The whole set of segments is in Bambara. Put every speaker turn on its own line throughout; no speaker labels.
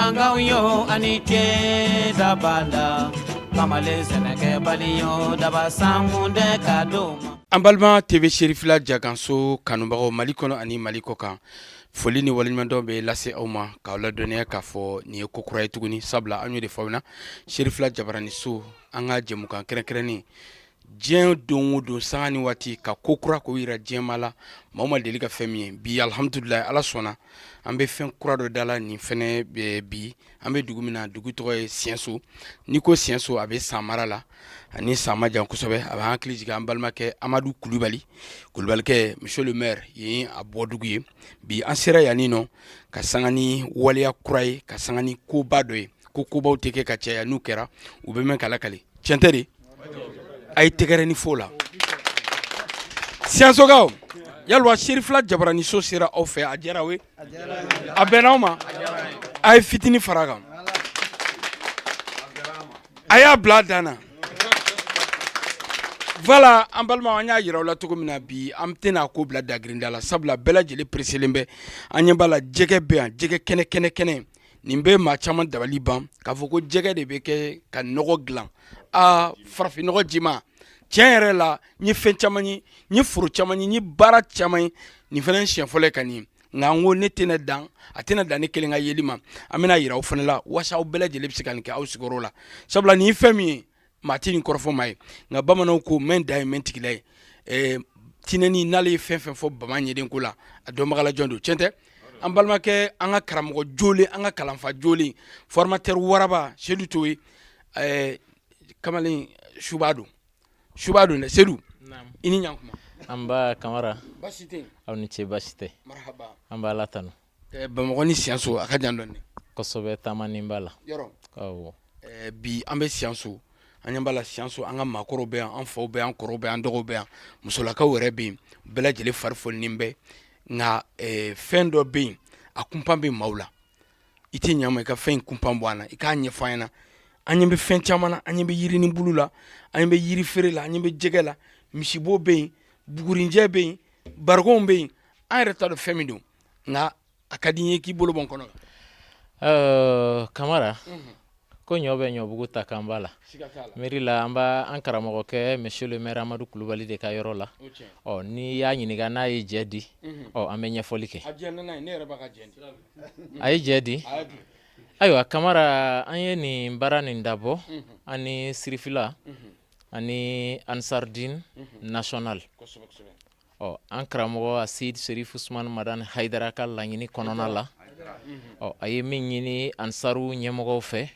Sanga yo anite dabala kamale seneke baliyo daba samunde kadoma.
Ambalma TV Sherifila Jaganso kanubagaw Mali kɔnɔ ani Mali kɔ kan foli ni waliɲumandɔn bɛ lase aw ma k'aw ladɔnniya k'a fɔ nin ye ko kura ye tuguni sabula an y'o de fɔ aw ɲɛna Sherifila Jabarani So an ka jɛmukan kɛrɛnkɛrɛnnen diɲɛ don o don sanga ni waati ka ko kura ko yira diɲɛma la maa o maa deli ka fɛn min ye bi alhamdulilayi ala sɔnna an bɛ fɛn kura dɔ da la nin fɛnɛ bi an bɛ dugu min na dugu tɔgɔ ye Siɛnso n'i ko Siɛnso a bɛ San Mara la ani San ma jan kosɛbɛ a bɛ hakili jigin an balimakɛ Amadu Kulubalikɛ monsieur le maire yen a bɔ dugu ye bi an sera yanni nɔ ka sanga ni waleya kura ye ka sanga ni koba dɔ ye ko kobaw tɛ kɛ ka caya n'u kɛra u bɛ mɛn k'a lakale tiɲɛ tɛ de a ye tɛgɛrɛ ni fo la Siɛnsokaw yalwa Sherifila Jabarani So sera aw fɛ a diyara aw ye a bɛnna aw ma a ye fitini fara kan a y'a bila a dan na voilà an balima an y'a yira aw la cogo min na bi an tɛna ko bila dagirinda la sabula bɛɛ lajɛlen preselen bɛ an ɲɛ b'a la jɛgɛ bɛ yan jɛgɛ kɛnɛ nin bɛ maa caman dabali ban k'a fɔ ko jɛgɛ de bɛ kɛ ka nɔgɔ dilan farafin nɔgɔ jima tiɲɛ yɛrɛ la n ye fɛn caman ye n ye foro caman ye n ye baara caman ye nin fana siɲɛ fɔlɔ ka nin nka n ko ne tɛna dan a tɛna dan ne kelen ka yeli ma an bɛna yira aw fana la walasa aw bɛɛ lajɛlen bɛ se ka nin kɛ aw sigiyɔrɔ la sabula nin ye fɛn min ye maa tɛ nin kɔrɔfɔ maa ye nka bamananw ko mɛn da ye mɛn tigila ye tinɛni n'ale ye fɛn fɛn fɔ bama ɲɛden ko la a dɔnbaga la jɔn don tiɲɛ tɛ an balimakɛ an ka karamɔgɔ jolen an ka kalanfa jolen formateur waraba Seydou Toye kamalen Suba don dɛ Seydou i ni ɲankuma
an ba Kamara
baasi tɛ
aw ni ce baasi tɛ
marhaba
an b'a la tanu
Bamakɔ ni Siɛnso a ka jan dɔɔni
kosɛbɛ taamani b'a la
yɔrɔ
awɔ
bi an bɛ Siɛnso an ɲɛ b'a la Siɛnso an ka maakɔrɔw bɛ yan an faw bɛ yan an kɔrɔw bɛ yan an dɔgɔw bɛ yan musolakaw yɛrɛ bɛ yen bɛɛ lajɛlen fari folinen bɛ nka fɛn dɔ bɛ yen a kunpan bɛ maaw la i tɛ ɲɛ ma i ka fɛn in kunpan bɔ an na i k'a ɲɛfɔ an ɲɛna an ɲɛ bɛ fɛn caman na an ɲɛ bɛ yirini bulu la an ɲɛ bɛ yiri feere la an ɲɛ bɛ jɛgɛ la misibo bɛ yen bugurinjɛ bɛ yen barikɔnw bɛ yen an yɛrɛ t'a dɔn fɛn min don nka a ka di n ye k'i bolo bɔ n kɔnɔ
Kamara ko ɲɔ bɛ ɲɔbugu ta kan b'a la mairie la an b'a an karamɔgɔkɛ monsieur le maire Amadu Kulubali de ka yɔrɔ la n'i y'a ɲininka n'a ye jɛ di an bɛ ɲɛfɔli kɛ a ye jɛ di ayiwa Kamara an ye nin baara nin dabɔ ani Sirifila ani Ansardine national an karamɔgɔ Asid Serif Usman Madan Haidara ka laɲini kɔnɔna la a ye min ɲini Ansaru ɲɛmɔgɔw fɛ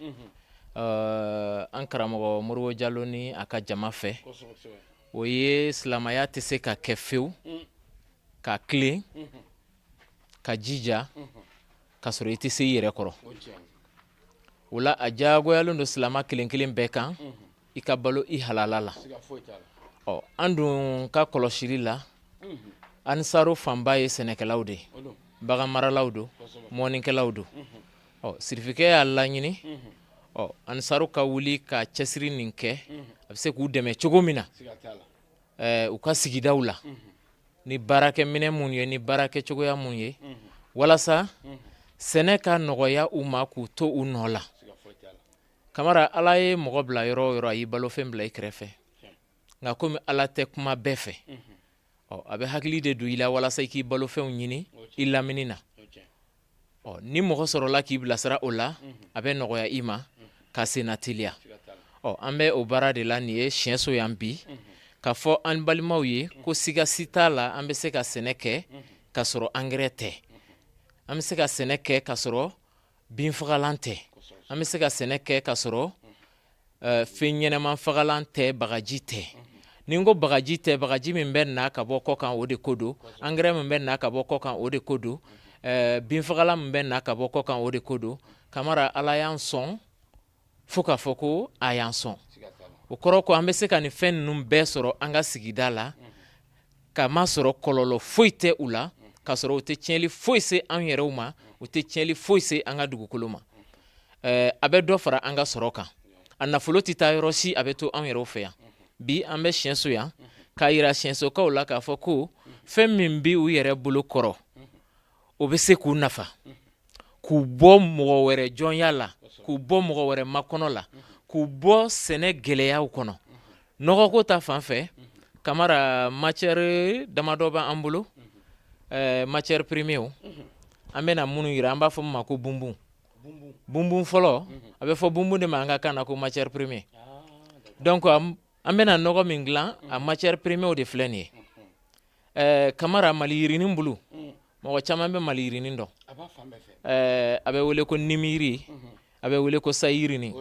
an karamɔgɔ Moribo Jalo ni a ka jama fɛ o ye silamaya tɛ se ka kɛ fewu ka tilen ka jija ka sɔrɔ i tɛ se i yɛrɛ kɔrɔ o la a diyagoyalen don silama kelen kelen bɛɛ kan i ka balo i halala la an dun ka kɔlɔsili la Ansaru fanba ye sɛnɛkɛlaw de bagan maralaw don mɔnikɛlaw don Sirifikɛ y'a laɲini Ansaru ka wuli ka cɛsiri nin kɛ a bɛ se k'u dɛmɛ cogo min na u ka sigidaw la ni baarakɛminɛ mun ye ni baarakɛcogoya mun ye walasa sɛnɛ ka nɔgɔya u ma k'u to u nɔ la Kamara Ala ye mɔgɔ bila yɔrɔ o yɔrɔ a y'i balofɛn bila i kɛrɛfɛ nka komi Ala tɛ kuma bɛɛ fɛ a bɛ hakili de don i la walasa i k'i balofɛnw ɲini i lamini na ni mɔgɔ sɔrɔla k'i bilasira o la a bɛ nɔgɔya i ma ka senna teliya an bɛ o baara de la nin ye Siɛnso yan bi ka fɔ an balimaw ye ko siga si t'a la an bɛ se ka sɛnɛ kɛ ka sɔrɔ angɛrɛ tɛ an bɛ se ka sɛnɛ kɛ ka sɔrɔ binfagalan tɛ an bɛ se ka sɛnɛ kɛ ka sɔrɔ fɛn ɲɛnɛman fagalan tɛ bagaji tɛ ni n ko bagaji tɛ bagaji min bɛ na ka bɔ kɔ kan o de ko don angɛrɛ min bɛ na ka bɔ kɔ kan o de ko don binfagalan min bɛ na ka bɔ kɔ kan o de ko don Kamara Ala y'an sɔn fo k'a fɔ ko a y'an sɔn o kɔrɔ ko an bɛ se ka nin fɛn ninnu bɛɛ sɔrɔ an ka sigida la ka ma sɔrɔ kɔlɔlɔ foyi tɛ u la ka sɔrɔ u tɛ tiɲɛli foyi se an yɛrɛw ma u tɛ tiɲɛli foyi se an ka dugukolo ma a bɛ dɔ fara an ka sɔrɔ kan a nafolo tɛ taa yɔrɔ si a bɛ to an yɛrɛw fɛ yan bi an bɛ Siɛnso yan k'a yira Siɛnsokaw la k'a fɔ ko fɛn min bɛ u yɛrɛ bolo kɔrɔ o bɛ se k'u nafa k'u bɔ mɔgɔ wɛrɛ jɔnya la k'u bɔ mɔgɔ wɛrɛ makɔnɔ la k'u bɔ sɛnɛ gɛlɛyaw kɔnɔ nɔgɔko ta fan fɛ Kamara matière damadɔ b'an bolo matière première an bɛna minnu yira an b'a fɔ ma ko bunbun bunbun fɔlɔ a bɛ fɔ bunbun de ma an ka kan na ko matière première donc an bɛna nɔgɔ min dilan a matière première de filɛ nin ye Kamara Mali yirinin bulu mɔgɔ caman bɛ Mali yirinin dɔn a bɛ wele ko nimiri a bɛ wele ko sayirini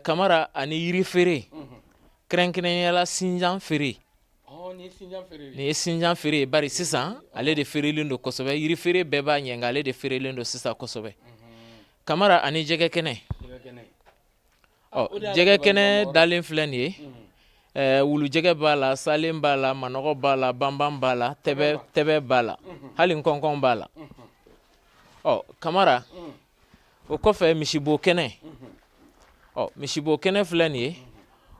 Kamara ani yiri feere kɛrɛnkɛrɛnyala Sinjan feere ni ye Sinjan feere bari sisan ale de feerelen don kosɛbɛ yiri feere bɛɛ b'a ɲɛ nka ale de feerelen don sisan kosɛbɛ Kamara ani jɛgɛ kɛnɛ jɛgɛ kɛnɛ dalen filɛ nin ye wulu jɛgɛ b'a la salen b'a la manɔgɔ b'a la banban b'a la tɛbɛ b'a la hali nkɔnkɔn b'a la Kamara o kɔfɛ misibo kɛnɛ misibo kɛnɛ filɛ nin ye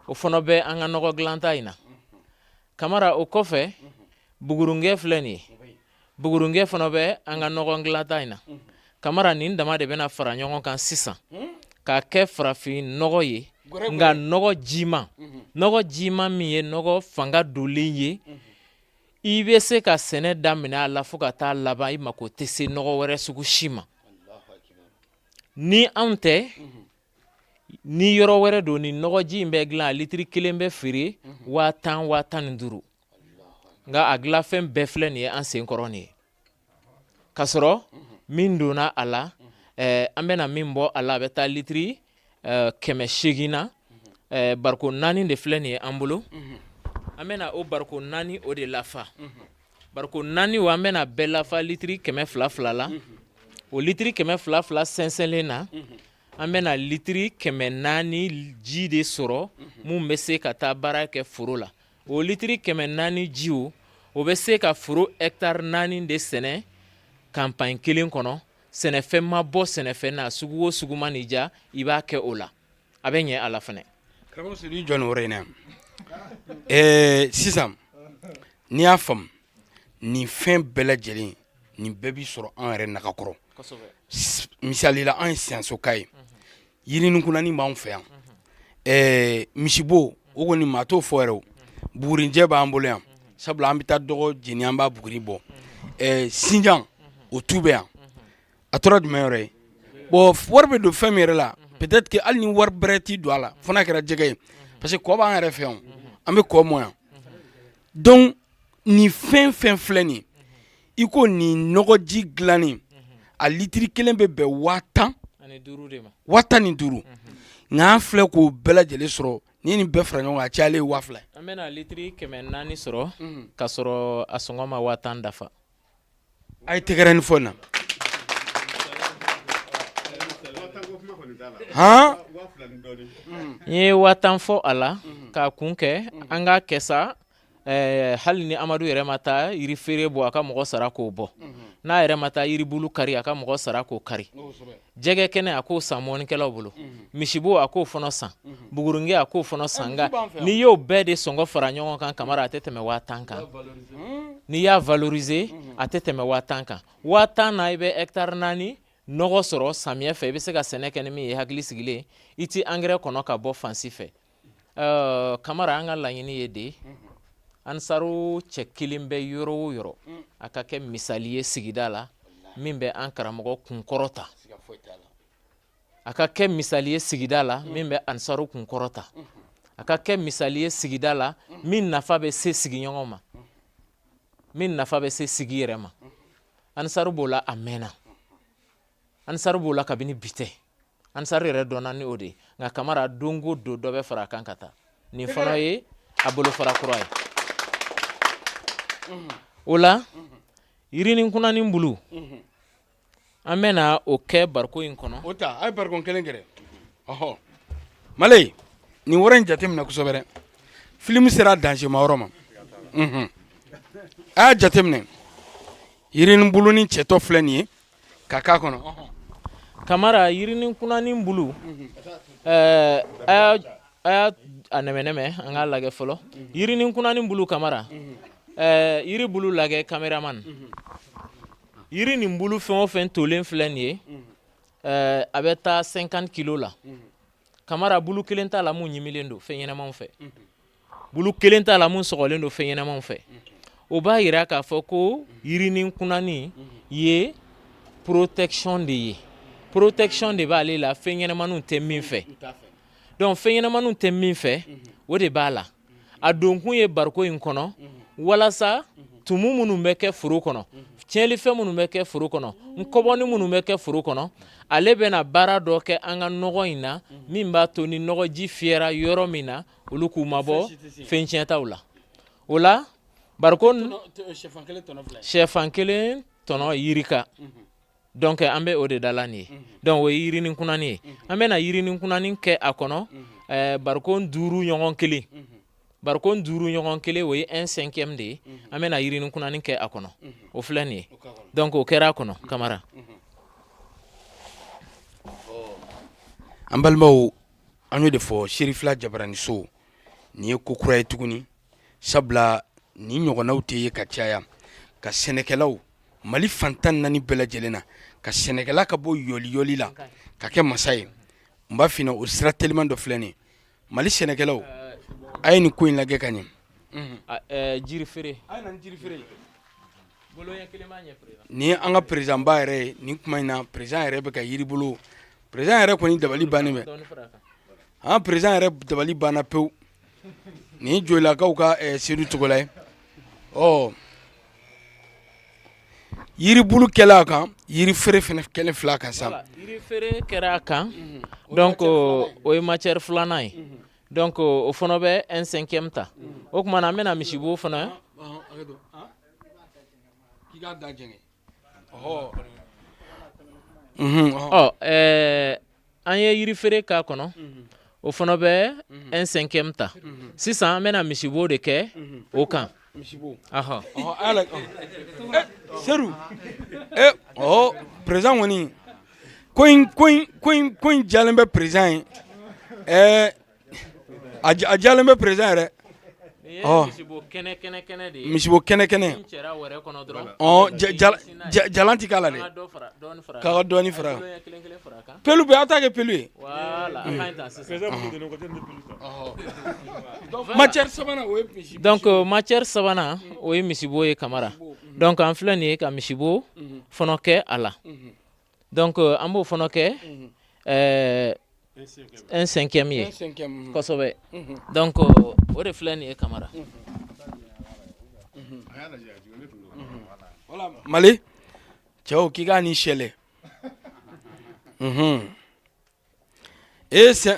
o fana bɛ an ka nɔgɔ dilanta in na Kamara o kɔfɛ bugurungɛ filɛ nin ye bugurungɛ fana bɛ an ka nɔgɔ dilanta in na Kamara nin dama de bɛna fara ɲɔgɔn kan sisan k'a kɛ farafin nɔgɔ ye nka nɔgɔ jiman min ye nɔgɔ fanga donlen ye i bɛ se ka sɛnɛ daminɛ a la fo ka taa laban i mako tɛ se nɔgɔ wɛrɛ sugu si ma ni anw tɛ ni yɔrɔ wɛrɛ don ni nɔgɔji in bɛ dilan a litiri kelen bɛ feere 10,000 15,000 nka a dilanfɛn bɛɛ filɛ nin ye an sen kɔrɔ nin ye ka sɔrɔ min donna a la an bɛna min bɔ a la a bɛ taa litiri 800 na bariko 4 de filɛ nin ye an bolo an bɛna o bariko 4 o de lafa bariko 4 o an bɛna bɛɛ lafa litiri 200 la o litiri 200 sɛnsɛnlen na an bɛna litiri 400 ji de sɔrɔ mun bɛ se ka taa baara kɛ foro la o litiri 400 ji o bɛ se ka foro hectare 4 de sɛnɛ campagne kelen kɔnɔ sɛnɛfɛn ma bɔ sɛnɛfɛn na sugu o sugu ma n'i ja i b'a kɛ o la a bɛ ɲɛ a la fɛnɛ
karamɔgɔ Seydou jɔn wɛrɛ in na sisan n'i y'a faamu nin fɛn bɛɛ lajɛlen nin bɛɛ bi sɔrɔ an yɛrɛ nagakɔrɔ misali la an ye siyansoka ye yirinin kunnani b'an fɛ yan misibo o kɔni maa t'o fɔ yɛrɛ o bugurinjɛ b'an bolo yan sabula an bɛ taa dɔgɔ jeni an b'a buguri bɔ Sinjan o tu bɛ yan a tora jumɛn yɔrɔ ye bon wari bɛ don fɛn min yɛrɛ la peut-être que hali ni wari bɛrɛ ti don a la fo n'a kɛra jɛgɛ ye parce que kɔ b'an yɛrɛ fɛ yan an bɛ kɔ mɔ yan donc nin fɛn fɛn filɛ nin i ko nin nɔgɔji dilanni a litiri kelen bɛ bɛn 15,000 nka an filɛ k'o bɛɛ lajɛlen sɔrɔ ni nin bɛɛ fara ɲɔgɔn kan a cayalen ye 2,000
an bɛna litiri 400 sɔrɔ ka sɔrɔ a sɔngɔ ma 10,000 dafa
a ye tɛgɛrɛ ni fɔ na
n ye 10,000 fɔ a la k'a kun kɛ an k'a kɛ sa hali ni Amadu yɛrɛ ma taa yiri feere bɔ a ka mɔgɔ sara k'o bɔ n'a yɛrɛ ma taa yiribulu kari a ka mɔgɔ sara k'o kari jɛgɛ kɛnɛ a k'o san mɔnikɛlaw bolo misibo a k'o fana san bugurungɛ a k'o fana san nka n'i y'o bɛɛ de sɔngɔ fara ɲɔgɔn kan Kamara a tɛ tɛmɛ 10,000 kan n'i y'a valoriser a tɛ tɛmɛ 10,000 kan 10,000 na i bɛ hectare 4 nɔgɔ sɔrɔ samiyɛ fɛ i bɛ se ka sɛnɛ kɛ ni min ye hakili sigilen i ti engrais kɔnɔ ka bɔ fansi fɛ Kamara an ka laɲini ye de Ansaru cɛ kelen bɛ yɔrɔ o yɔrɔ a ka kɛ misali ye sigida la min bɛ an karamɔgɔ kunkɔrɔta a ka kɛ misali ye sigida la min bɛ Ansaru kunkɔrɔta a ka kɛ misali ye sigida la min nafa bɛ se sigiɲɔgɔn ma min nafa bɛ se sigi yɛrɛ ma Ansaru b'o la a mɛnna Ansaru b'o la kabini bi tɛ Ansaru yɛrɛ dɔnna ni o de ye nka Kamara don o don dɔ bɛ fara a kan ka taa nin fana ye a bolofara kura ye o la yirinin kunnani bulu an bɛna o kɛ bariko in kɔnɔ
o ta a ye bariko kelen kɛ ɔhɔ Male nin wɔɔrɔ in jateminɛ kosɛbɛ dɛ film sera danger ma yɔrɔ ma a y'a jateminɛ yirinin bulu ni cɛtɔ filɛ nin ye ka k'a kɔnɔ
Kamara yirinin kunnani bulu a y'a nɛmɛ an k'a lajɛ fɔlɔ yirinin kunnani bulu Kamara yiri bulu lagɛ cameraman yiri nin bulu fɛn o fɛn tolen filɛ nin ye a bɛ taa 50 kilos la kamara bulu kelen t'a la mun ɲimilen don fɛn ɲɛnamaw fɛ bulu kelen t'a la mun sɔgɔlen don fɛn ɲɛnamaw fɛ o b'a yira k'a fɔ ko yirinin kunani ye protection de ye protection de b'ale la fɛn ɲɛnamaninw tɛ min fɛ donc fɛn ɲɛnamaninw tɛ min fɛ o de b'a la a donkun ye bariko in kɔnɔ walasa tumu minnu bɛ kɛ foro kɔnɔ tiɲɛlifɛn minnu bɛ kɛ foro kɔnɔ nkɔbɔni minnu bɛ kɛ foro kɔnɔ ale bɛna baara dɔ kɛ an ka nɔgɔ in na min b'a to ni nɔgɔji fiyɛra yɔrɔ min na olu k'u mabɔ fɛn tiɲɛtaw la o la bariko sɛfan kelen tɔnɔ yirika donc an bɛ o de dala nin ye donc o ye yirinin kunani ye an bɛna yirinin kunani kɛ a kɔnɔ bariko 5 ɲɔgɔn kelen bariko 5 ɲɔgɔn kelen o ye 1/5 de ye an bɛna yirinin kunani kɛ a kɔnɔ o filɛ nin ye donc o kɛra a kɔnɔ kamara
an balimaw an y'o de fɔ Serifila Jabaraniso nin ye ko kura ye tuguni sabula ni ɲɔgɔnnaw tɛ ye ka caya ka sɛnɛkɛlaw Mali fantan 4 bɛɛ lajɛlen na ka sɛnɛkɛla ka bɔ yɔli la ka kɛ masa ye n b'a f'i ɲɛna o sira teliman dɔ filɛ nin ye Mali sɛnɛkɛlaw a ye nin ko in lajɛ ka ɲɛ
jiri feere
a ye na ni jiri feere ye
boloɲɛ kelen b'a ɲɛ président
ni an ka président ba yɛrɛ ye nin kuma in na président yɛrɛ bɛ ka yiri bolo président yɛrɛ kɔni dabali bannen bɛ président yɛrɛ dabali banna pewu ni jolilakaw ka Seydou Togola ye yiri bulu kɛla a kan yiri feere fɛnɛ kɛlen fila kan sa
yiri feere kɛra a kan donc o ye matière filanan ye donc o fana bɛ 1/5 ta o kuma na an bɛna misibo fana an ye yiri feere k'a kɔnɔ o fana bɛ 1/5 ta sisan an bɛna misibo de kɛ o kan
Seru président kɔni ko in jalen bɛ président ye a jalen bɛ président yɛrɛ
misibo kɛnɛ de ye
misibo kɛnɛ jalan ti k'a la dɛ k'a ka dɔɔni fara pelu bɛ a t'a kɛ pelu ye matière sabanan o ye misibo
donc matière sabanan o ye misibo ye kamara donc an filɛ nin ye ka misibo fana kɛ a la donc an b'o fana kɛ 1/5 ye kosɛbɛ donc o de filɛ nin ye kamara
Mali cɛw k'i k'a ni sɛlɛ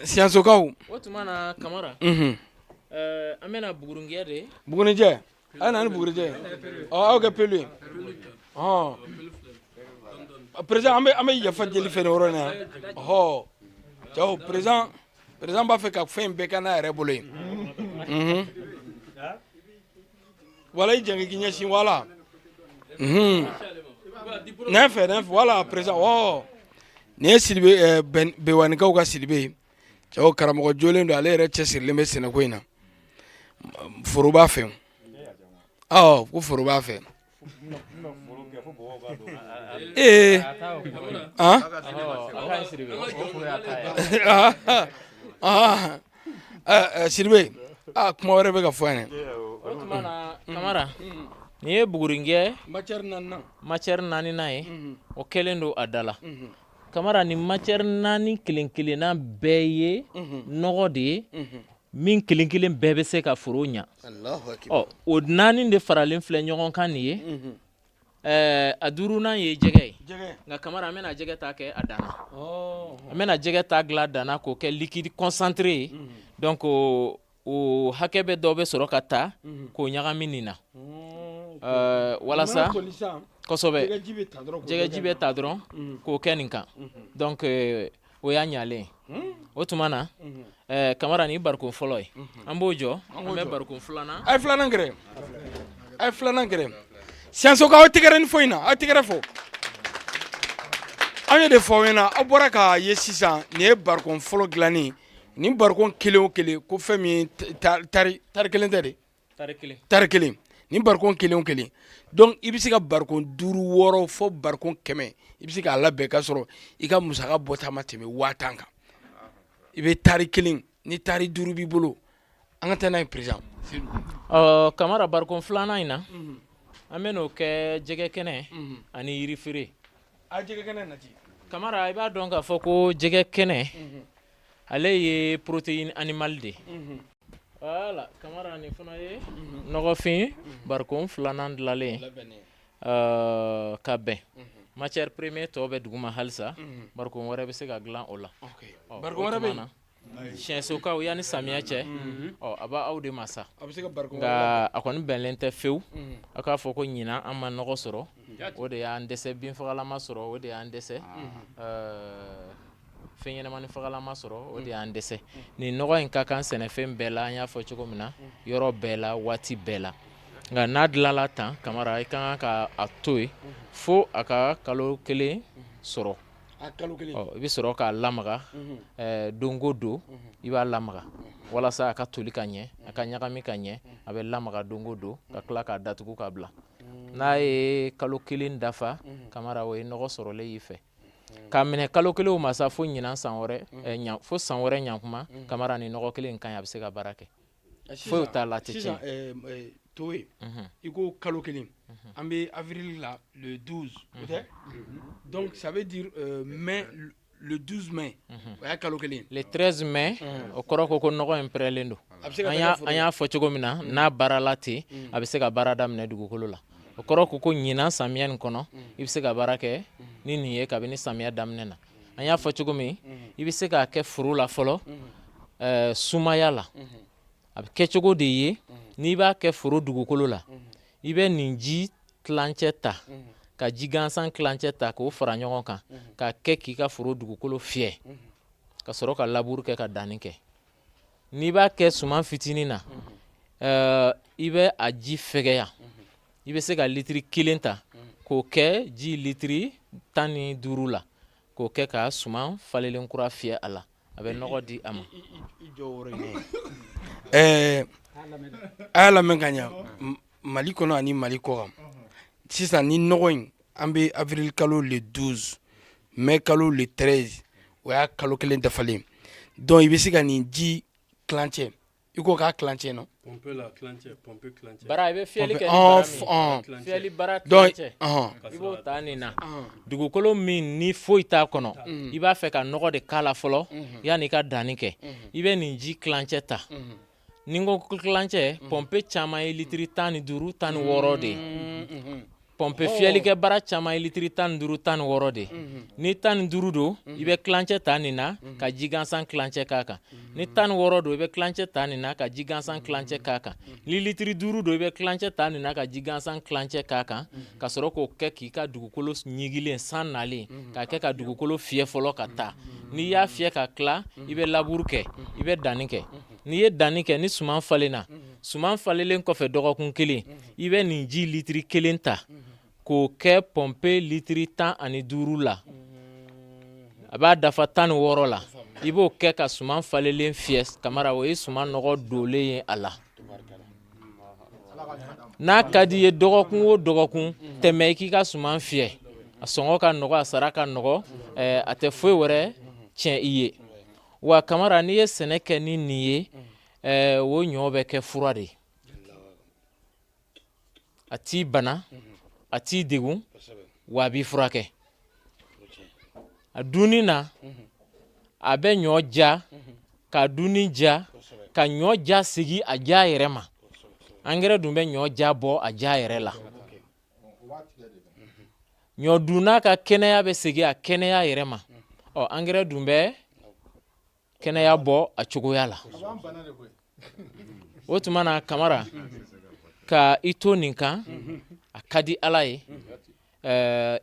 siyansokaw
o tuma na kamara an bɛna bugurinjɛ de
bugurinjɛ a ye na ni bugurinjɛ aw kɛ pelu ye président an bɛ yafa deli fɛ nin yɔrɔ in na cɛw président b'a fɛ ka fɛn bɛɛ kɛ n'a yɛrɛ bolo ye wala i jɛngɛ k'i ɲɛsin wala nɛfɛ wala président nin ye Sidibe Bewanikaw ka Sidibe ye cɛw karamɔgɔ jolen don ale yɛrɛ cɛsirilen bɛ sɛnɛko in na foro b'a fɛ ko foro b'a fɛ Sidibe kuma wɛrɛ bɛ ka fɔ yan
o tuma na kamara nin ye bugurinjɛ matière 4nan ye o kɛlen don a da la kamara ni matière 4 kelen-kelenna bɛɛ ye nɔgɔ de ye min kelen-kelen bɛɛ bɛ se ka foro ɲa o 4 de faralen filɛ ɲɔgɔn kan nin ye a 5nan ye jɛgɛ ye nka kamara an bɛna jɛgɛ ta kɛ a danna an bɛna jɛgɛ ta dilan a danna k'o kɛ liquide concentré ye donc o hakɛ bɛ dɔ bɛ sɔrɔ ka ta k'o ɲagami nin na walasa kosɛbɛ jɛgɛji bɛ ta dɔrɔn k'o kɛ nin kan donc o y'a ɲalen o tuma na kamara ni barikon fɔlɔ ye an b'o jɔ an bɛ barikon filanan
a ye filanan gɛrɛ siyansokaw aw tɛgɛrɛ ni foyi in na aw tɛgɛrɛ fɔ an ye de fɔ aw ɲɛna aw bɔra k'a ye sisan nin ye barikon fɔlɔ dilanni ni barikon kelen o kelen ko fɛn min tari kelen tɛ de tari kelen ni barikon kelen o kelen donc i bɛ se ka barikon 5 6 fo barikon 100 i bɛ se k'a labɛn k'a sɔrɔ i ka musaka bɔta ma tɛmɛ 5000 kan i bɛ tari kelen ni tari 5 b'i bolo an ka taa n'a ye président
Kamara barikon filanan in na an bɛ n'o kɛ jɛgɛ kɛnɛ ani yiri feere
a jɛgɛ kɛnɛ nati
Kamara i b'a dɔn k'a fɔ ko jɛgɛ kɛnɛ ale ye protéine animale de voilà Kamara nin fana ye nɔgɔfin barikon filanan dilanlen ka bɛn matière première tɔw bɛ duguma halisa barikon wɛrɛ bɛ se ka dilan o la
barikon wɛrɛ bɛ yen
siɲɛsokaw yanni samiya cɛ a b'a aw de ma sa
a bɛ se ka barikon
nka a kɔni bɛnlen tɛ fewu a k'a fɔ ko ɲinan an ma nɔgɔ sɔrɔ o de y'an dɛsɛ binfagalama sɔrɔ o de y'an dɛsɛ fɛn ɲɛnamani fagalama sɔrɔ o de y'an dɛsɛ nin nɔgɔ in ka kan sɛnɛfɛn bɛɛ la an y'a fɔ cogo min na yɔrɔ bɛɛ la waati bɛɛ la nka n'a dilanla tan Kamara i kan ka a to yen fo a ka kalo 1 sɔrɔ
a kalo 1
i bɛ sɔrɔ k'a lamaga don o don i b'a lamaga walasa a ka toli ka ɲɛ a ka ɲagami ka ɲɛ a bɛ lamaga don o don ka tila k'a datugu k'a bila n'a ye kalo 1 dafa Kamara o ye nɔgɔ sɔrɔlen y'i fɛ k'a minɛ kalo 1 o ma sa fo ɲinan san wɛrɛ fo san wɛrɛ ɲankuma Kamara ni nɔgɔ kelen ka ɲi a bɛ se ka baara kɛ foyi t'a la tɛ tiɲɛ
Toye i ko kalo 1 an bɛ avril la le 12 o tɛ donc ça veut dire mai le 12 mai o y'a kalo 1
le 13 mai o kɔrɔ ko nɔgɔ in pɛrɛnlen don an y'a fɔ cogo min na n'a baarala ten a bɛ se ka baara daminɛ dugukolo la o kɔrɔ ko ɲinan samiya nin kɔnɔ i bɛ se ka baara kɛ ni nin ye kabini samiya daminɛ na an y'a fɔ cogo min i bɛ se k'a kɛ foro la fɔlɔ sumaya la a bɛ kɛ cogo de ye n'i b'a kɛ foro dugukolo la i bɛ nin ji tilancɛ ta ka ji gansan tilancɛ ta k'o fara ɲɔgɔn kan k'a kɛ k'i ka foro dugukolo fiyɛ ka sɔrɔ ka laburu kɛ ka danni kɛ n'i b'a kɛ suman fitinin na i bɛ a ji fɛgɛya i bɛ se ka litiri 1 ta k'o kɛ ji litiri 15 la k'o kɛ ka suman falelen kura fiyɛ a la a bɛ nɔgɔ di a ma
a y'a lamɛn ka ɲa Mali kɔnɔ ani Mali kɔ kan sisan ni nɔgɔ in an bɛ avril kalo le 12 mai kalo le 13 o y'a kalo 1 dafalen donc i bɛ se ka nin ji kilancɛ i ko k'a kilancɛ no
bara i bɛ fiyɛli kɛ ni bara min fiyɛli bara kilancɛ i b'o ta nin na dugukolo min ni foyi t'a kɔnɔ i b'a fɛ ka nɔgɔ de k'a la fɔlɔ yanni i ka danni kɛ i bɛ nin ji kilancɛ ta ni n ko kilancɛ pɔnpe caman ye litiri 15 16 de ye pɔnpe fiyɛlikɛ bara caman ye litiri 15 16 de ye ni 15 don i bɛ kilancɛ ta nin na ka ji gansan kilancɛ k'a kan ni 16 don i bɛ kilancɛ ta nin na ka ji gansan kilancɛ k'a kan ni litiri 5 don i bɛ kilancɛ ta nin na ka ji gansan kilancɛ k'a kan ka sɔrɔ k'o kɛ k'i ka dugukolo ɲigilen san nalen k'a kɛ ka dugukolo fiyɛ fɔlɔ ka taa n'i y'a fiyɛ ka tila i bɛ laburu kɛ i bɛ danni kɛ n'i ye danni kɛ ni suman falenna suman falelen kɔfɛ dɔgɔkun 1 i bɛ nin ji litiri 1 ta k'o kɛ pɔnpe litiri 15 la a b'a dafa 16 la i b'o kɛ ka suman falelen fiyɛ Kamara o ye suman nɔgɔ dolen ye a la n'a ka di i ye dɔgɔkun o dɔgɔkun tɛmɛ i k'i ka suman fiyɛ a sɔngɔ ka nɔgɔ a sara ka nɔgɔ a tɛ foyi wɛrɛ tiɲɛ i ye wa Kamara n'i ye sɛnɛ kɛ ni nin ye o ɲɔ bɛ kɛ fura de ye a t'i bana a t'i degun wa a b'i furakɛ a dunni na a bɛ ɲɔ ja ka dunni ja ka ɲɔ ja sigi a ja yɛrɛ ma angɛrɛ dun bɛ ɲɔ ja bɔ a ja yɛrɛ la ɲɔ dunna ka kɛnɛya bɛ segin a kɛnɛya yɛrɛ ma angɛrɛ dun bɛ kɛnɛya bɔ a cogoya la o tuma na Kamara ka i to nin kan a ka di Ala ye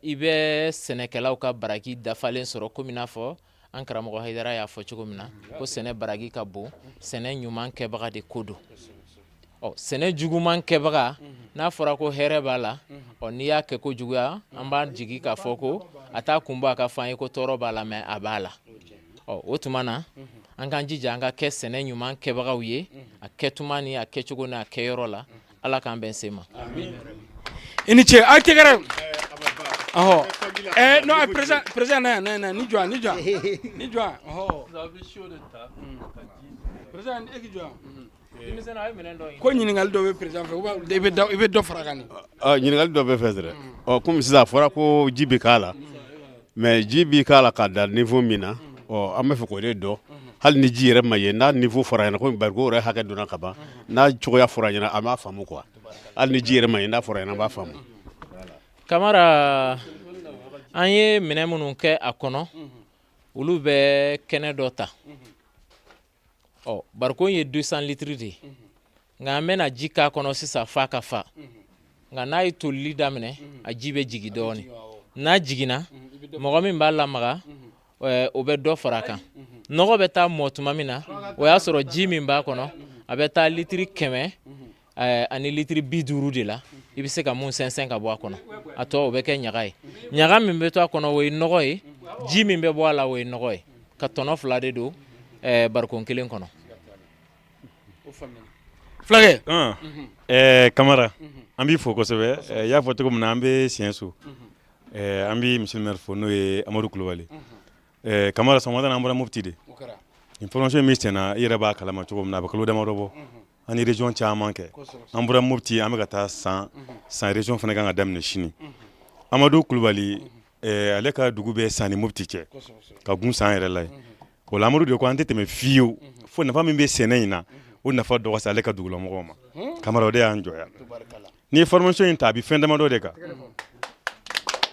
i bɛ sɛnɛkɛlaw ka baraki dafalen sɔrɔ komi n'a fɔ an karamɔgɔ Hayidara y'a fɔ cogo min na ko sɛnɛ baraki ka bon sɛnɛ ɲuman kɛbaga de ko don sɛnɛ juguman kɛbaga n'a fɔra ko hɛrɛ b'a la n'i y'a kɛ ko juguya an b'a jigi k'a fɔ ko a t'a kun bɔ a ka fɔ an ye ko tɔɔrɔ b'a la mɛ a b'a la o tuma na an k'an jija an ka kɛ sɛnɛ ɲuman kɛbagaw ye a kɛtuma ni a kɛcogo ni a kɛyɔrɔ la ala k'an bɛn se ma.
I ni ce aw tɛgɛrɛ. Oh, non, président, ni jɔ. Oh, président, e ki jɔ. Ko ɲininkali dɔ bɛ président fɛ, i bɛ dɔ fara kan.
Ɲininkali dɔ bɛ fɛ dɛ. Komi sisan a fɔra ko ji bɛ k'a la, mais ji bɛ k'a la ka da niveau min na, an bɛ fɛ k'o de dɔn. Hali ni ji yɛrɛ ma ye, n'a niveau fɔra ɲɛna, komi barigo yɛrɛ hakɛ donna ka ban, n'a cogoya fɔra ɲɛna, an b'a faamu quoi. Hali ni ji yɛrɛ ma ye, n'a fɔra ɲɛna, an b'a faamu.
Kamara, an ye minɛn minnu kɛ a kɔnɔ, olu bɛ kɛnɛ dɔ ta. Bariko ye 200 litres de ye, nka an bɛna ji k'a kɔnɔ sisan f'a ka fa. Nka n'a ye tolili daminɛ, a ji bɛ jigin dɔɔnin. N'a jiginna, mɔgɔ min b'a lamaga, o bɛ dɔ fara a kan. Nɔgɔ bɛ taa mɔ tuma min na, o y'a sɔrɔ ji min b'a kɔnɔ, a bɛ taa litiri 100 ani litiri 50 de la. I bɛ se ka mun sɛnsɛn ka bɔ a kɔnɔ. A tɔ o bɛ kɛ ɲaga ye. Ɲaga min bɛ to a kɔnɔ o ye nɔgɔ ye, ji min bɛ bɔ a la o ye nɔgɔ ye. Ka tɔnɔ 2 de don barikon kelen kɔnɔ.
Fulakɛ.
Kamara, an b'i fo kosɛbɛ. Y'a fɔ cogo min na an bɛ Siyɛnso. An bɛ monsieur le maire fo n'o ye Amadu Kulubali. Kamara sɔgɔmada an bɔra Mopti de. Information min sɛnna i yɛrɛ b'a kalama cogo min na a bɛ kalo damadɔ bɔ. An ye région caman kɛ. An bɔra Mopti an bɛ ka taa san région fana kan ka daminɛ sini. Amadu Kulubali ale ka dugu bɛ san ni Mopti cɛ ka gun san yɛrɛ la ye. O la Amadu de ko an tɛ tɛmɛ fiyewu fo nafa min bɛ sɛnɛ in na o nafa dɔgɔsa ale ka dugulamɔgɔw ma. Kamara o de y'an jɔya. Ni formation in ta a bɛ fɛn damadɔ de kan.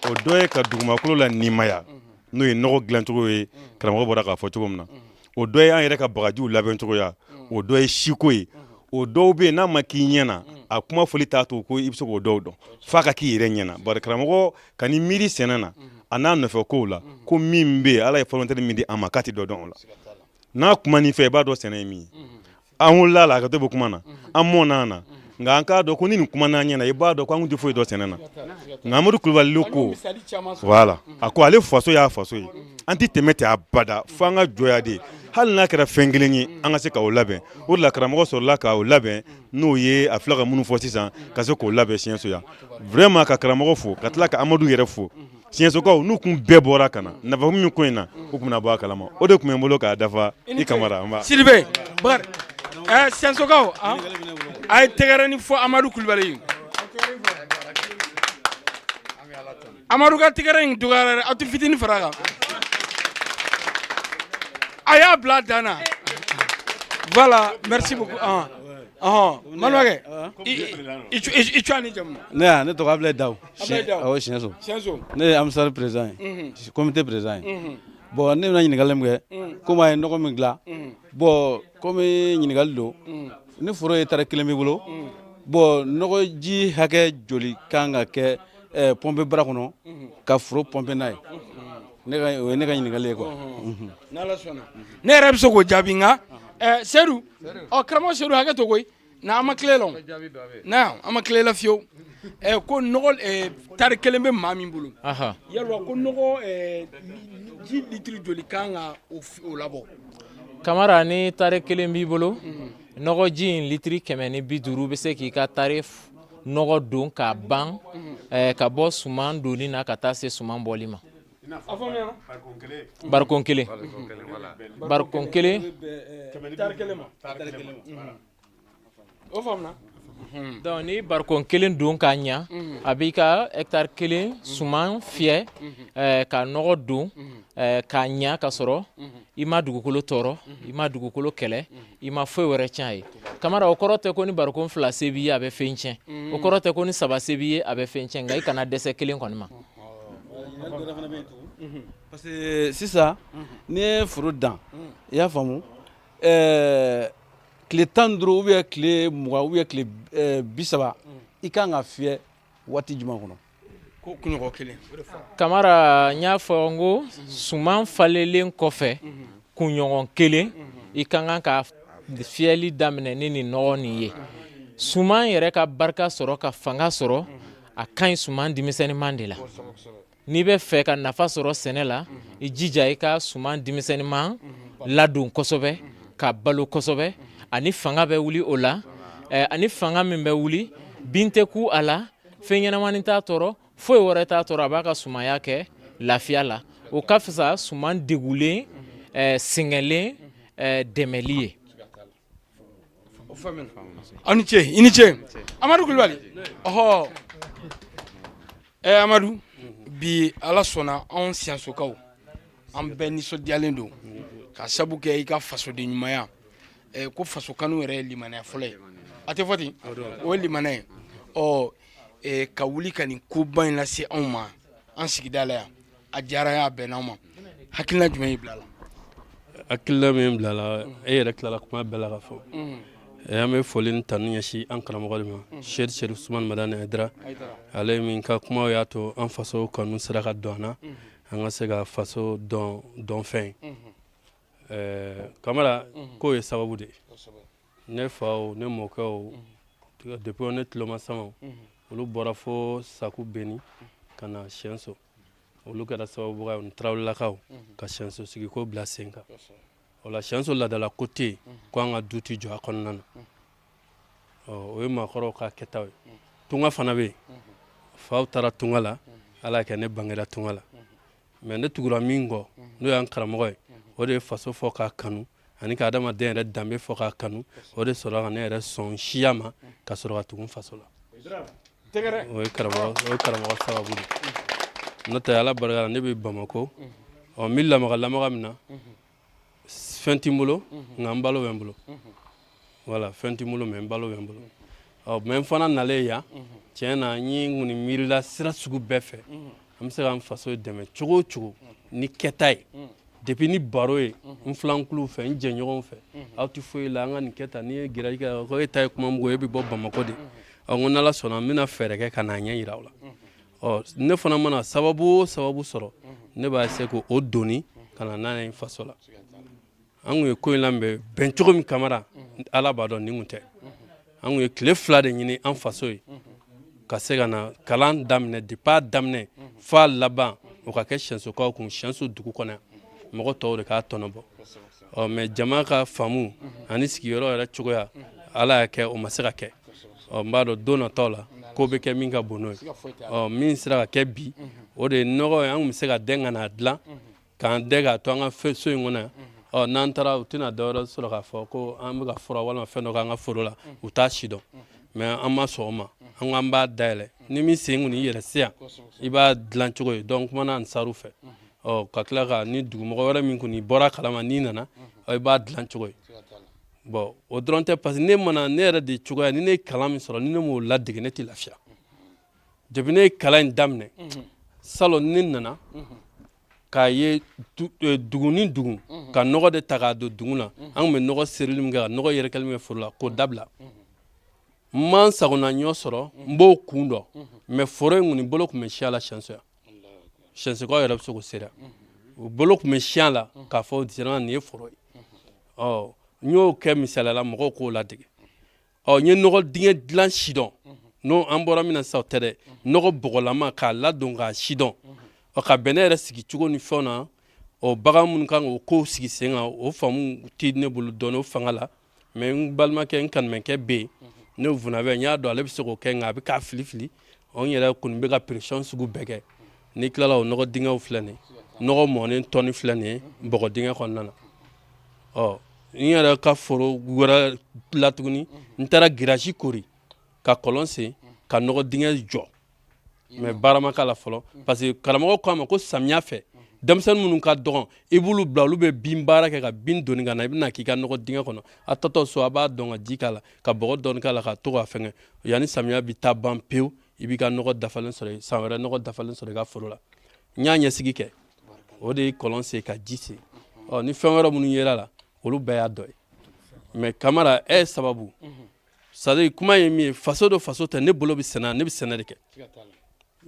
O dɔ ye ka dugumakolo la nimaya n'o ye nɔgɔ dilancogo ye karamɔgɔ bɔra k'a fɔ cogo min na. O dɔ ye an yɛrɛ ka bagajiw labɛn cogoya. O dɔ ye siko ye. O dɔw bɛ yen n'a ma k'i ɲɛna a kuma fɔli t'a to ko i bɛ se k'o dɔw dɔn f'a ka k'i yɛrɛ ɲɛna. Bari karamɔgɔ ka ni miiri sɛnɛ na a n'a nɔfɛ kow la ko min bɛ yen ala ye volontaire min di a ma k'a tɛ dɔ dɔn o la. N'a kuma n'i fɛ i b'a dɔn sɛnɛ ye min ye. An wulila a la a ka to bɛ kuma na an mɔna na nka an k'a dɔn ko ni nin kuma n'an ɲɛna i b'a dɔn ko an tɛ foyi dɔn sɛnɛ na. Nka Amadu Kulubali ko voilà a ko ale faso y'a faso ye an tɛ tɛmɛ ten abada fo an ka jɔya de hali n'a kɛra fɛn kelen ye an ka se k'o labɛn o de la karamɔgɔ sɔrɔla k'o labɛn n'o ye a filɛ ka minnu fɔ sisan ka se k'o labɛn Siyɛnso yan vraiment ka karamɔgɔ fo ka tila ka Amadu yɛrɛ fo Siyɛnsokaw n'u kun bɛɛ bɔra ka na nafa min ko in na u kun bɛna bɔ a kalama o de tun bɛ n bolo k'a dafa i Kamara.
Sidibe Bakari Siyɛnsokaw a ye tɛgɛrɛ ni fɔ Amadu Kulubali ye. Amadu ka tɛgɛrɛ in dɔgɔyara aw tɛ fitinin fara a kan. A y'a bila dan na. Voilà, merci beaucoup. Manuwakɛ i cogoya ni jamu.
Ne tɔgɔ Ablaye Dawu. Awɔ Siyɛnso. Ne ye Amisari président ye. Comité président ye. Bon ne bɛna ɲininkali min kɛ komi a ye nɔgɔ min dilan bon komi ɲininkali don ni foro hectare 1 b'i bolo bon nɔgɔji hakɛ joli kan ka kɛ pompe bara kɔnɔ ka foro pompe n'a ye. O ye ne ka ɲininkali ye quoi.
N'Ala sɔnna ne yɛrɛ bɛ se k'o jaabi nka Seydou karamɔgɔ Seydou hakɛ to koyi na an ma tile la na an ma tile la fiyewu ko nɔgɔ tari 1 bɛ maa min bolo yalima ko nɔgɔ ji litiri joli kan ka o labɔ.
Kamara ni tari 1 b'i bolo nɔgɔji in litiri 150 bɛ se k'i ka tari nɔgɔ don k'a ban ka bɔ suman donni na ka taa se suman bɔli ma. Barikon kelen
o faamuna.
Donc ni barikon kelen don k'a ɲa a b'i ka hectare 1 suman fiyɛ ka nɔgɔ don k'a ɲa ka sɔrɔ i ma dugukolo tɔɔrɔ i ma dugukolo kɛlɛ i ma foyi wɛrɛ tiɲɛ a ye. Kamara o kɔrɔ tɛ ko ni barikon 2 se b'i ye a bɛ fɛn tiɲɛ o kɔrɔ tɛ ko ni 3 se b'i ye a bɛ fɛn tiɲɛ nka i kana dɛsɛ 1 kɔni ma.
Parce que sisan n'i ye foro dan i y'a faamu tile 15 ou bien tile 20 ou bien tile 30 i kan ka fiyɛ waati jumɛn kɔnɔ.
Ko kunɲɔgɔn 1.
Kamara n y'a fɔ n ko suman falelen kɔfɛ kunɲɔgɔn 1 i ka kan ka fiyɛli daminɛ ni nin nɔgɔ nin ye. Suman yɛrɛ ka barika sɔrɔ ka fanga sɔrɔ a ka ɲi suman denmisɛnninman de la. N'i bɛ fɛ ka nafa sɔrɔ sɛnɛ la i jija i ka suman denmisɛnninman ladon kosɛbɛ ka balo kosɛbɛ ani fanga bɛ wuli o la ani fanga min bɛ wuli bin tɛ ku a la fɛn ɲɛnamani t'a tɔɔrɔ foyi wɛrɛ t'a tɔɔrɔ a b'a ka sumaya kɛ lafiya la o ka fisa suman degulen sɛgɛnlen dɛmɛli ye.
aw ni ce i ni ce Amadu Kulibali ɔhɔ Amadu bi ala sɔnna anw siyansokaw an bɛɛ nisɔndiyalen don ka sabu kɛ i ka fasoden ɲumanya ko faso kanu yɛrɛ ye limanaya fɔlɔ ye a tɛ fɔ ten o ye limanaya ye ka wuli ka nin koba in lase anw ma an sigida la yan a diyara y'a bɛn n'anw ma hakilina jumɛn y'i bila la
hakilina min bila la e yɛrɛ tilala kuma bɛɛ la ka fɔ an bɛ foli ni tanu ɲɛsin an karamɔgɔ de ma Seydi Sherif Sumani Madani Hayidara ale min ka kumaw y'a to an faso kanu sera ka don an na an ka se ka faso dɔn fɛn ye Kamara k'o ye sababu de ye ne faw ne mɔkɛw depuis ne tulomasimaw olu bɔra fo Saku Beni ka na Siyɛnso olu kɛra sababu ni Tarawelelakaw ka Siyɛnso sigi ko bila sen kan o la Siyɛnso ladala ko tɛ yen ko an ka du tɛ jɔ a kɔnɔna na o ye maakɔrɔw ka kɛtaw ye tunga fana bɛ yen faw taara tunga la ala kɛ ne bangera tunga la mais ne tugura min kɔ n'o y'an karamɔgɔ ye o de ye faso fɔ k'a kanu ani ka adamaden yɛrɛ danbe fɔ k'a kanu o de sɔrɔ ka ne yɛrɛ sɔn siya ma ka sɔrɔ ka tugu faso la o ye karamɔgɔ sababu de n'o tɛ ala barika la ne bɛ Bamako n bɛ lamaga min na fɛn tɛ n bolo nka n balo bɛ n bolo voilà fɛn tɛ n bolo mais n balo bɛ n bolo mais n fana nalen yan tiɲɛ na n ye kɔni miirila sira sugu bɛɛ fɛ an bɛ se ka n faso dɛmɛ cogo o cogo ni kɛta ye depuis ni baro ye n filankuluw fɛ n jɛɲɔgɔnw fɛ aw tɛ foyi la an ka nin kɛta n'i ye giraji kɛ ko e ta ye kuma mugu ye e bɛ bɔ Bamako de n ko n'ala sɔnna n bɛna fɛɛrɛ kɛ ka n'a ɲɛ yira aw la ne fana mana sababu o sababu sɔrɔ ne b'a essayer k'o donni ka na n'a ye faso la an kun ye ko in labɛn bɛn cogo min Kamara ala b'a dɔn nin kun tɛ an kun ye tile 2 de ɲini an faso ye ka se ka na kalan daminɛ depuis a daminɛ f'a laban o ka kɛ Siyɛnsokaw kun Siyɛnso dugu kɔnɔ yan mɔgɔ tɔw de k'a tɔnɔbɔ mais jama ka faamu ani sigiyɔrɔ yɛrɛ cogoya ala y'a kɛ o ma se ka kɛ n b'a dɔn don nataw la ko bɛ kɛ min ka bon n'o ye min sera ka kɛ bi o de ye nɔgɔ ye an kun bɛ se ka dɛn ka n'a dilan k'an dɛn k'a to an ka so in kɔnɔ yan n'an taara u tɛna dɔwɛrɛ sɔrɔ k'a fɔ ko an bɛ ka fura walima fɛn dɔ k'an ka foro la u t'a si dɔn mais an ma sɔn o ma an k'an b'a dayɛlɛ ni min sen kɔni yɛrɛ se yan i b'a dilan cogo ye donc kumana Ansaru fɛ ka tila ka ni dugumɔgɔ wɛrɛ min kɔni bɔra kalama n'i nana i b'a dilan cogo ye bon o dɔrɔn tɛ parce que ne yɛrɛ de cogoya ni ne ye kalan min sɔrɔ ni ne m'o ladege ne tɛ lafiya depuis ne ye kalan in daminɛ salon ne nana k'a ye dugu ni dugu ka nɔgɔ de ta k'a don dugu la an tun bɛ nɔgɔ serili min kɛ ka nɔgɔ yɛrɛkɛli min kɛ foro la k'o dabila n ma n sagona ɲɔ sɔrɔ n b'o kun dɔn mais foro in kɔni bolo tun bɛ siya la Siyɛnso yan Siyɛnsokaw yɛrɛ bɛ se k'o sereya o bolo tun bɛ siya la k'a fɔ tiɲɛna nin ye foro ye n y'o kɛ misaliya la mɔgɔw k'o ladege n ye nɔgɔ dingɛ dilan si dɔn n'o an bɔra min na sisan o tɛ dɛ nɔgɔ bɔgɔlama k'a ladon k'a si dɔn ka bɛnɛ yɛrɛ sigi cogo ni fɛnw na bagan minnu kan k'o kow sigi sen kan o faamu tɛ ne bolo dɔɔnin o fanga la mais n balimakɛ n kanumɛkɛ bɛ yen ne vunabɛ n y'a dɔn ale bɛ se k'o kɛ nka a bɛ k'a fili n yɛrɛ kɔni bɛ ka pression sugu bɛɛ kɛ n'i tilala o nɔgɔ dingɛw filɛ nin ye nɔgɔ mɔnen tɔni filɛ nin ye bɔgɔ dingɛ kɔnɔna na n yɛrɛ ka foro wɛrɛ la tuguni n taara girasi kori ka kɔlɔn sen ka nɔgɔ dingɛ jɔ mais baara ma k'a la fɔlɔ parce que karamɔgɔ ko a ma ko samiya fɛ denmisɛnnin minnu ka dɔgɔn i b'olu bila olu bɛ bin baara kɛ ka bin doni ka na i bɛna k'i ka nɔgɔ dingɛ kɔnɔ a tatɔ so a b'a dɔn ka ji k'a la ka bɔgɔ dɔɔni k'a la ka to k'a fɛngɛ yanni samiya bɛ taa ban pewu i b'i ka nɔgɔ dafalen sɔrɔ san wɛrɛ nɔgɔ dafalen sɔrɔ i ka foro la n y'a ɲɛsigi kɛ o de ye kɔlɔn sen ka ji sen ni fɛn wɛrɛ minnu yera la olu bɛɛ y'a dɔ ye mais Kamara e ye sababu c'est à dire kuma ye min ye faso do faso tɛ ne bolo bɛ sɛnɛ ne bɛ sɛnɛ de kɛ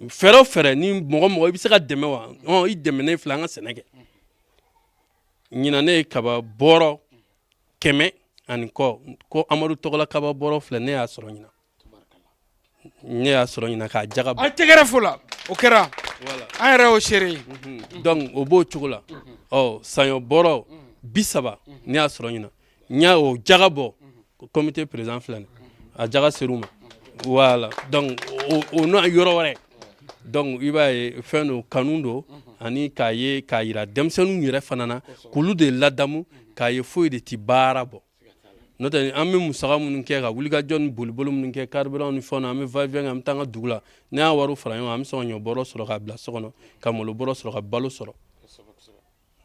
fɛrɛ o fɛrɛ ni mɔgɔ i bɛ se ka dɛmɛ wa i dɛmɛ ne filɛ an ka sɛnɛ kɛ ɲinan ne ye kaba bɔrɔ 100 ani kɔ ko Amadu Tɔgɔla kaba bɔrɔ filɛ ne y'a sɔrɔ ɲinan ne y'a sɔrɔ ɲinan k'a jagabɔ
a tɛgɛrɛ fo la o kɛra an yɛrɛ y'o seere ye
donc o b'o cogo la saɲɔ bɔrɔ 30 ne y'a sɔrɔ ɲinan n y'a o jagabɔ comité président filɛ nin a jaga seru ma voilà donc o no yɔrɔ wɛrɛ donc i b'a ye fɛn do kanu do ani k'a ye k'a yira denmisɛnninw yɛrɛ fana na k'olu de ladamu k'a ye foyi de ti baara bɔ n'o tɛ an bɛ musaka minnu kɛ ka wulikajɔ ni bolibolo minnu kɛ carburant ni fɛnw na an bɛ va-et-vient kɛ an bɛ taa an ka dugu la n'a y'a wariw fara ɲɔgɔn kan an bɛ sɔn ka ɲɔ bɔrɔ sɔrɔ k'a bila so kɔnɔ ka malo bɔrɔ sɔrɔ ka balo sɔrɔ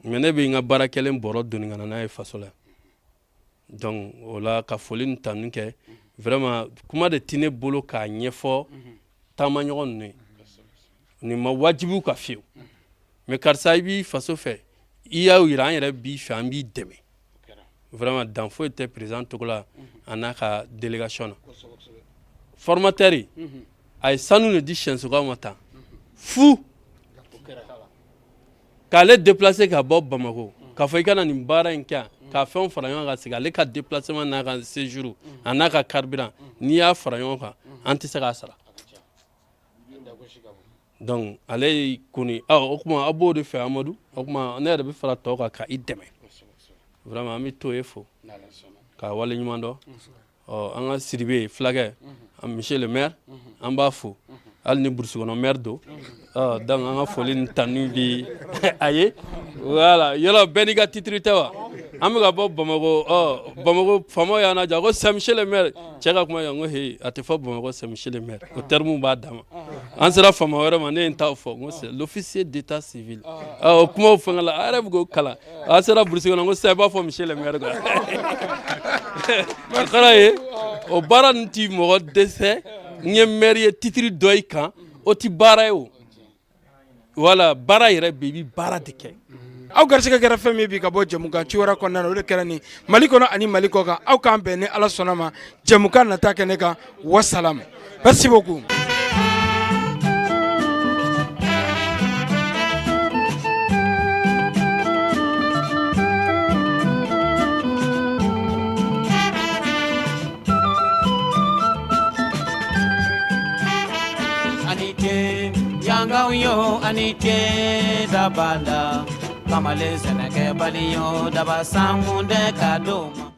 mais ne bɛ n ka baara kɛlen bɔrɔ doni ka na n'a ye faso la donc o la ka foli ni tanu kɛ vraiment kuma de tɛ ne bolo k'a ɲɛfɔ taamaɲɔgɔn ninnu ye nin ma wajibiw ka fiyewu mais karisa i b'i faso fɛ i y'a yira an yɛrɛ b'i fɛ an b'i dɛmɛ vraiment dan foyi tɛ président togo la a n'a ka délégation na formateur a ye sanu de di siyɛnsukaw ma tan fu k'ale déplacer ka bɔ Bamako k'a fɔ i kana nin baara in kɛ k'a fɛnw fara ɲɔgɔn kan sigi ale ka déplacement n'a ka séjour a n'a ka carburant n'i y'a fara ɲɔgɔn kan an tɛ se k'a sara donc ale kɔni o kuma a b'o de fɛ Amadu o kuma ne yɛrɛ bɛ fara tɔw kan ka i dɛmɛ vraiment an bɛ to ye fo k'a wale ɲuman dɔn an ka Sidibe fulakɛ monsieur le maire an b'a fo hali ni burusi kɔnɔ maire do donc an ka foli ni tanu bi a ye voilà yɔrɔ bɛɛ n'i ka titre tɛ wa an bɛ ka bɔ Bamako Bamako faamaw y'an lajɛ ko c'est monsieur le maire cɛ ka kuma yan ko he a tɛ fɔ Bamako c'est monsieur le maire o terme b'a dan ma an sera faama wɛrɛ ma ne ye n ta fɔ ko c'est l'officier d'état civil o kumaw fɛngɛ la a yɛrɛ bɛ k'o kalan a sera burusi kɔnɔ ko sisan i b'a fɔ monsieur le maire quoi a kɛra ye o baara ninnu ti mɔgɔ dɛsɛ n ye maire ye titre dɔ i kan o ti baara ye o voilà baara yɛrɛ bɛ i bɛ baara de kɛ
aw garisɛgɛ kɛra fɛn min bi ka bɔ jɛmukan ci wɛrɛ kɔnɔna na o de kɛra ni Mali kɔnɔ ani Mali kɔ kan aw k'an bɛn ni Ala sɔnna ma jɛmukan nata kɛ ne kan wasalam merci beaucoup
Yanga yo anite dabala kamale seneke baliyo daba samunde kadoma